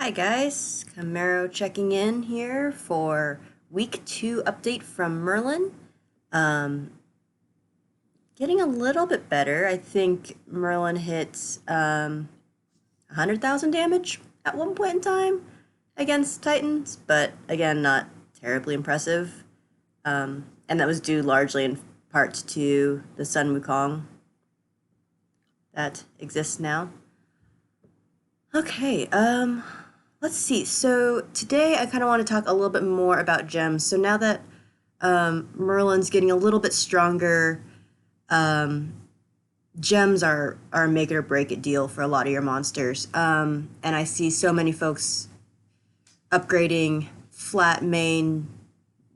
Hi guys, Camaro checking in here for week 2 update from Merlin. Um, Getting a little bit better. I think Merlin hit 100,000 damage at one point in time against Titans, but again, not terribly impressive. And that was due largely in part to the Sun Wukong that exists now. Okay, let's see. So today I kind of want to talk a little bit more about gems. So now that Merlin's getting a little bit stronger, um, gems are a make it or break it deal for a lot of your monsters. And I see so many folks upgrading flat main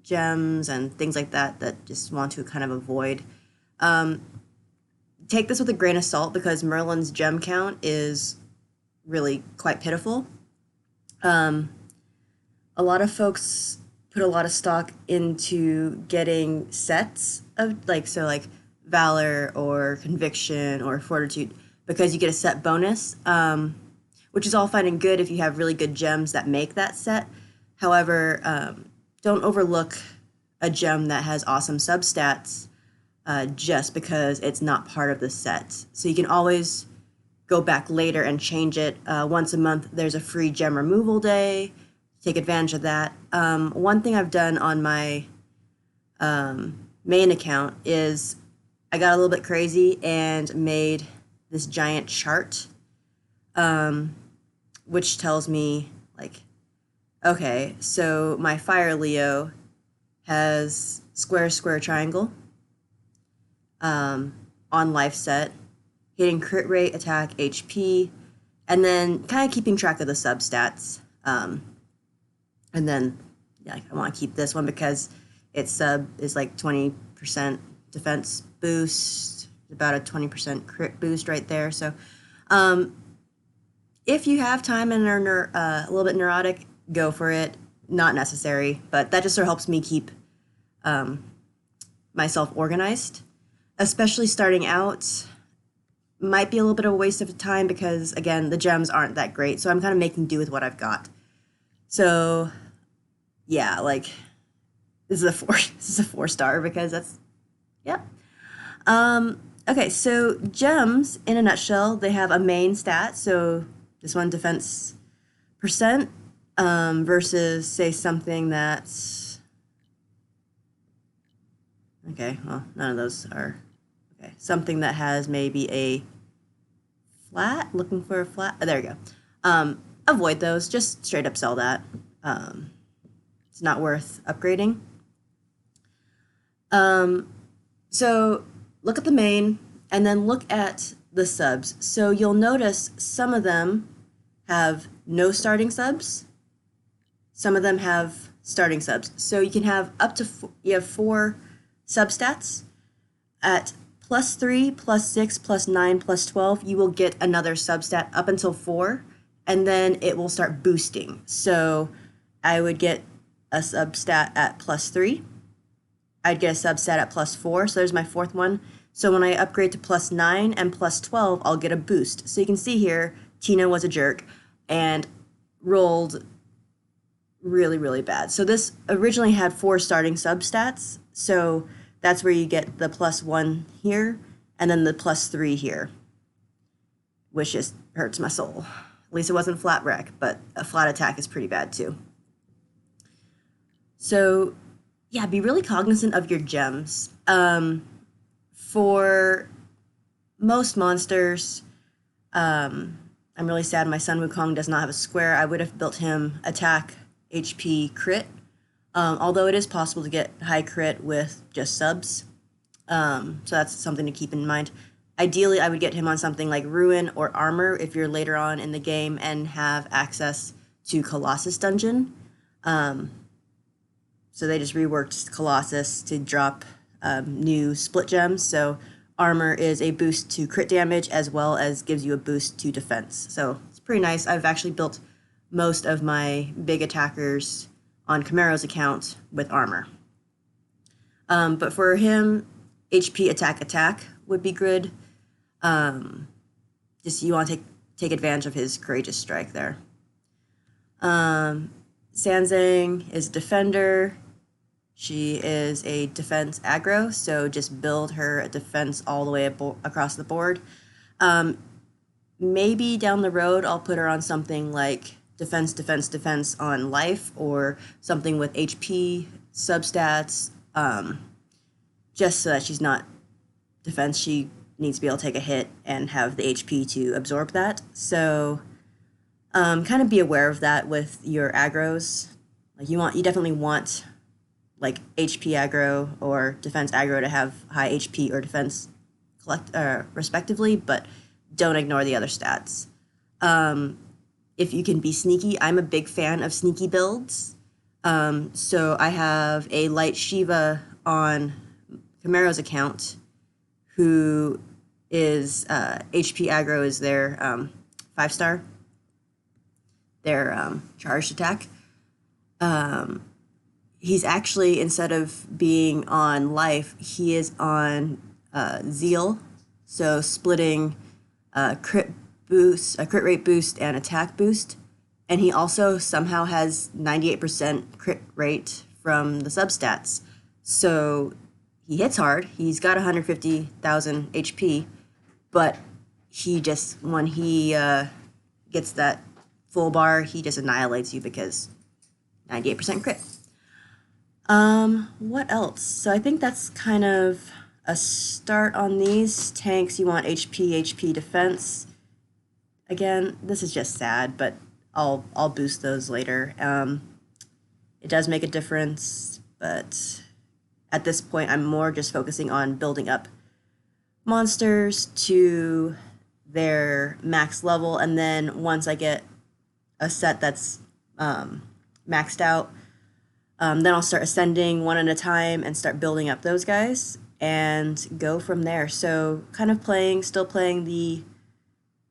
gems and things like that that just want to kind of avoid. Um, Take this with a grain of salt because Merlin's gem count is really quite pitiful. Um, a lot of folks put a lot of stock into getting sets of like valor or conviction or fortitude because you get a set bonus, which is all fine and good if you have really good gems that make that set. However, don't overlook a gem that has awesome substats just because it's not part of the set. So you can always go back later and change it. Once a month, there's a free gem removal day. Take advantage of that. One thing I've done on my main account is I got a little bit crazy and made this giant chart, which tells me, like, okay, so my Fire Leo has square, square, triangle on life set, hitting crit rate, attack, HP, and then kind of keeping track of the substats. And then yeah, I want to keep this one because its sub is like 20% defense boost, about a 20% crit boost right there. So if you have time and are a little bit neurotic, go for it. Not necessary, but that just sort of helps me keep myself organized, especially starting out. Might be a little bit of a waste of time because, again, the gems aren't that great, so I'm kind of making do with what I've got. So, yeah, like, this is a four. This is a 4-star because that's, yep. Okay, so gems in a nutshell, they have a main stat. So this one defense percent versus say something that's okay. Well, none of those are okay. Something that has maybe a flat. Looking for a flat. Oh, there you go. Avoid those. Just straight up sell that. It's not worth upgrading. So look at the main and then look at the subs. So you'll notice some of them have no starting subs. Some of them have starting subs. So you can have up to you have 4 substats. At +3, +6, +9, +12, you will get another substat up until 4, and then it will start boosting. So I would get a substat at +3. I'd get a substat at +4, so there's my 4th one. So when I upgrade to +9 and +12, I'll get a boost. So you can see here, Tina was a jerk and rolled really, really bad. So this originally had 4 starting substats, so that's where you get the +1 here and then the +3 here, which just hurts my soul. At least it wasn't flat wreck, but a flat attack is pretty bad too. So yeah, be really cognizant of your gems. For most monsters, I'm really sad my Sun Wukong does not have a square. I would have built him attack, HP, crit. Although it is possible to get high crit with just subs. So that's something to keep in mind. Ideally, I would get him on something like Ruin or Armor if you're later on in the game and have access to Colossus Dungeon. So they just reworked Colossus to drop new split gems. So Armor is a boost to crit damage as well as gives you a boost to defense. So it's pretty nice. I've actually built most of my big attackers on Camaro's account with Armor. But for him, HP attack would be good. Just you want to take advantage of his courageous strike there. Sanzang is defender. She is a defense aggro, so just build her a defense all the way across the board. Maybe down the road I'll put her on something like defense, defense, defense on life, or something with HP substats, just so that she's not defense. She needs to be able to take a hit and have the HP to absorb that. So kind of be aware of that with your aggros. Like you definitely want like HP aggro or defense aggro to have high HP or defense respectively, but don't ignore the other stats. If you can be sneaky, I'm a big fan of sneaky builds. So I have a light Shiva on Camaro's account, who is HP aggro is their 5-star, their charged attack. He's actually, instead of being on life, he is on zeal, so splitting crit boost, a crit rate boost, and attack boost. And he also somehow has 98% crit rate from the substats. So he hits hard. He's got 150,000 HP, but he just, when he gets that full bar, he just annihilates you because 98% crit. What else? So I think that's kind of a start on these tanks. You want HP defense. Again, this is just sad, but I'll boost those later. It does make a difference, but at this point I'm more just focusing on building up monsters to their max level, and then once I get a set that's maxed out, then I'll start ascending one at a time and start building up those guys and go from there. So kind of still playing the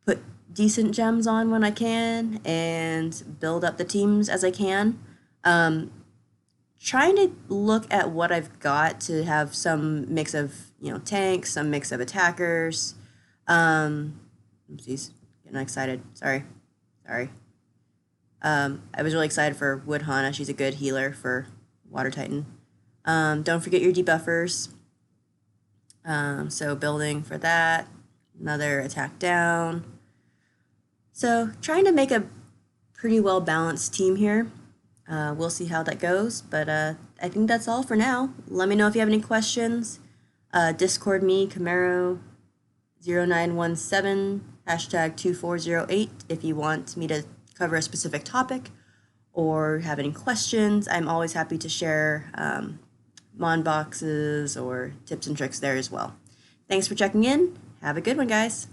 put decent gems on when I can and build up the teams as I can. Trying to look at what I've got to have some mix of, tanks, some mix of attackers. Oopsies, getting excited. Sorry. I was really excited for Wood Hana. She's a good healer for Water Titan. Don't forget your debuffers. So building for that. Another attack down. So trying to make a pretty well balanced team here. We'll see how that goes, but I think that's all for now. Let me know if you have any questions. Discord me, Camaro0917, #2408, if you want me to cover a specific topic or have any questions. I'm always happy to share mon boxes or tips and tricks there as well. Thanks for checking in. Have a good one, guys.